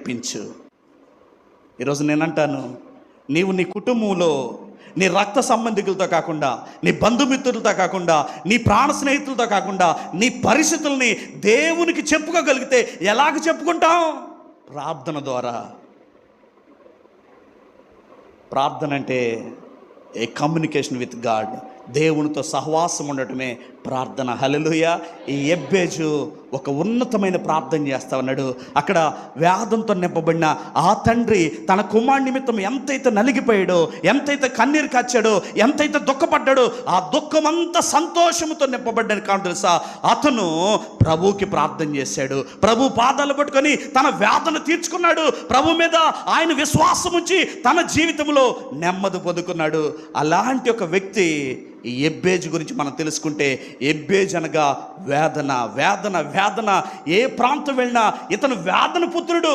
తెప్పించు. ఈరోజు నేనంటాను, నీవు నీ కుటుంబంలో నీ రక్త సంబంధికులతో కాకుండా, నీ బంధుమిత్రులతో కాకుండా, నీ ప్రాణ స్నేహితులతో కాకుండా, నీ పరిస్థితుల్ని దేవునికి చెప్పుకోగలిగితే ఎలాగ చెప్పుకుంటాం? ప్రార్థన ద్వారా. ప్రార్థన అంటే ఏ కమ్యూనికేషన్ విత్ గాడ్, దేవునితో సహవాసం ఉండటమే ప్రార్థన. హల్లెలూయా. ఈ ఎబ్బేజు ఒక ఉన్నతమైన ప్రార్థన చేస్తా ఉన్నాడు. అక్కడ వ్యాధంతో నింపబడిన ఆ తండ్రి తన కుమారుడి నిమిత్తం ఎంతైతే నలిగిపోయాడో, ఎంతైతే కన్నీరు కాచాడో, ఎంతైతే దుఃఖపడ్డాడో, ఆ దుఃఖమంతా సంతోషంతో నింపబడ్డాడు. కాదు తెలుసా, అతను ప్రభువుకి ప్రార్థన చేశాడు. ప్రభు పాదాలు పట్టుకొని తన వ్యాధను తీర్చుకున్నాడు. ప్రభు మీద ఆయన విశ్వాసం ఉంచి తన జీవితంలో నెమ్మది పొందుకున్నాడు. అలాంటి ఒక వ్యక్తి ఈ ఎబ్బేజు గురించి మనం తెలుసుకుంటే, ఎబ్బేజు అనగా వేదన, వేదన, వేదన. ఏ ప్రాంతం వెళ్ళినా ఇతను వేదన పుత్రుడు.